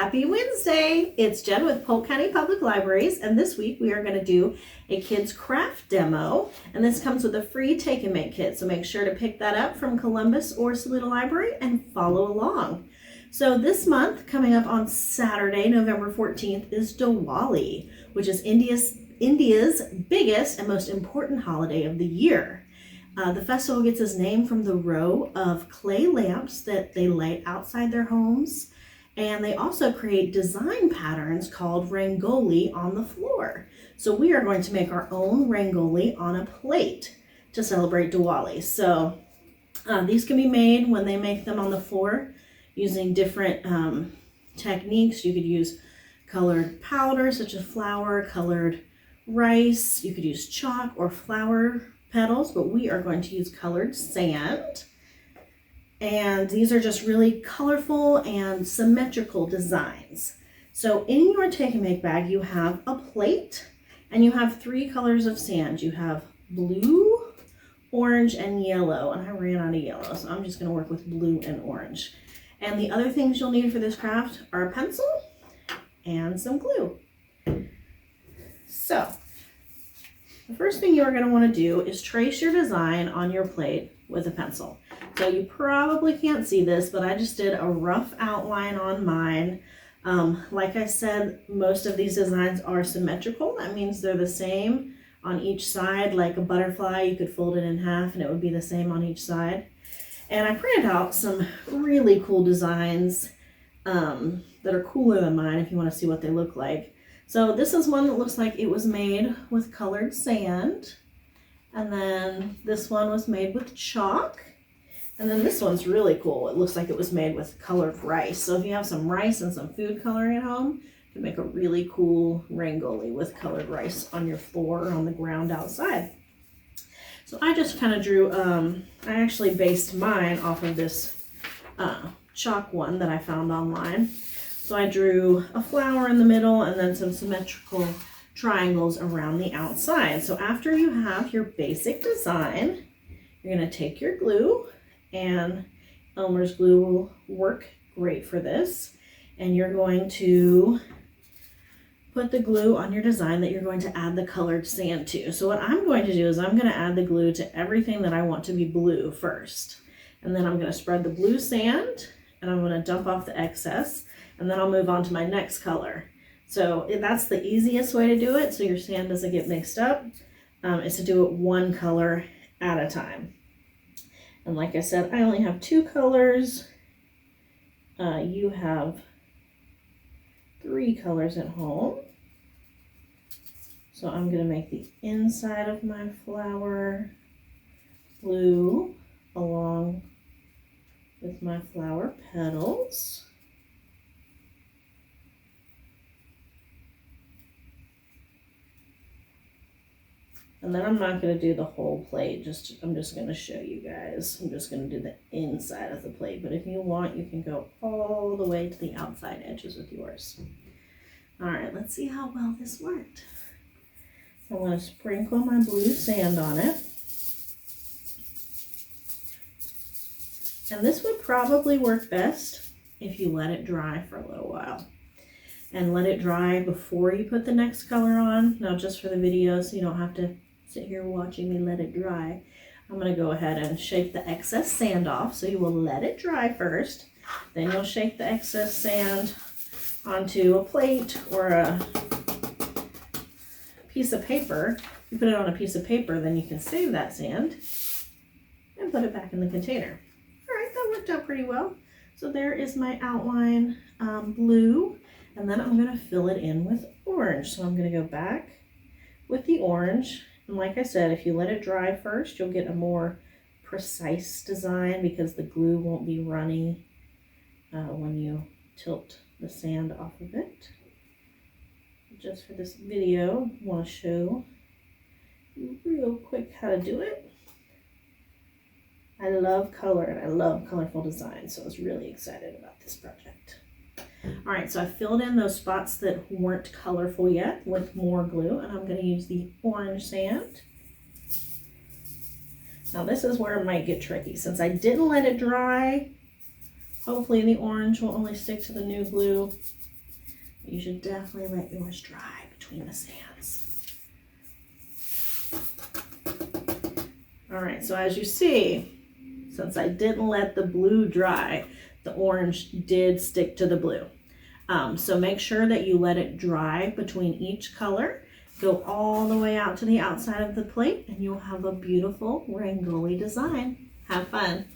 Happy Wednesday! It's Jen with Polk County Public Libraries, and this week we are going to do a kids craft demo, and this comes with a free take and make kit, so make sure to pick that up from Columbus or Saluda Library and follow along. So this month, coming up on Saturday, November 14th, is Diwali, which is India's biggest and most important holiday of the year. The festival gets its name from the row of clay lamps that they light outside their homes, and they also create design patterns called Rangoli on the floor. So we are going to make our own Rangoli on a plate to celebrate Diwali. So these can be made when they make them on the floor using different techniques. You could use colored powder such as flour, colored rice. You could use chalk or flower petals, but we are going to use colored sand. And these are just really colorful and symmetrical designs. So in your take and make bag, you have a plate and you have 3 colors of sand. You have blue, orange, and yellow. And I ran out of yellow, so I'm just going to work with blue and orange. And the other things you'll need for this craft are a pencil and some glue. So the first thing you're going to want to do is trace your design on your plate with a pencil. So you probably can't see this, but I just did a rough outline on mine. Like I said, most of these designs are symmetrical. That means they're the same on each side. Like a butterfly, you could fold it in half and it would be the same on each side. And I printed out some really cool designs that are cooler than mine if you want to see what they look like. So this is one that looks like it was made with colored sand. And then this one was made with chalk. And then this one's really cool. It looks like it was made with colored rice. So if you have some rice and some food coloring at home, you can make a really cool Rangoli with colored rice on your floor or on the ground outside. So I just kind of drew, I actually based mine off of this chalk one that I found online. So I drew a flower in the middle and then some symmetrical triangles around the outside. So after you have your basic design, you're going to take your glue, and Elmer's glue will work great for this. And you're going to put the glue on your design that you're going to add the colored sand to. So what I'm going to do is I'm going to add the glue to everything that I want to be blue first. And then I'm going to spread the blue sand, and I'm going to dump off the excess, and then I'll move on to my next color. So that's the easiest way to do it, so your sand doesn't get mixed up, is to do it one color at a time. And like I said, I only have 2 colors. You have 3 colors at home. So I'm going to make the inside of my flower blue along with my flower petals. And then I'm not going to do the whole plate, I'm just going to show you guys. I'm just going to do the inside of the plate, but if you want, you can go all the way to the outside edges with yours. All right, let's see how well this worked. I'm going to sprinkle my blue sand on it. And this would probably work best if you let it dry for a little while. And let it dry before you put the next color on. Now, just for the video, so you don't have to sit here watching me let it dry, I'm going to go ahead and shake the excess sand off. So you will let it dry first, then you'll shake the excess sand onto a plate or a piece of paper. If you put it on a piece of paper, then you can save that sand and put it back in the container. All right, that worked out pretty well. So there is my outline blue, and then I'm going to fill it in with orange. So I'm going to go back with the orange. And like I said, if you let it dry first, you'll get a more precise design because the glue won't be runny when you tilt the sand off of it. Just for this video, I want to show you real quick how to do it. I love color and I love colorful designs, so I was really excited about this project. All right, so I filled in those spots that weren't colorful yet with more glue, and I'm going to use the orange sand. Now this is where it might get tricky. Since I didn't let it dry, hopefully the orange will only stick to the new glue You should definitely let yours dry between the sands. All right, so as you see, since I didn't let the blue dry, the orange did stick to the blue. So make sure that you let it dry between each color. Go all the way out to the outside of the plate and you'll have a beautiful Rangoli design. Have fun.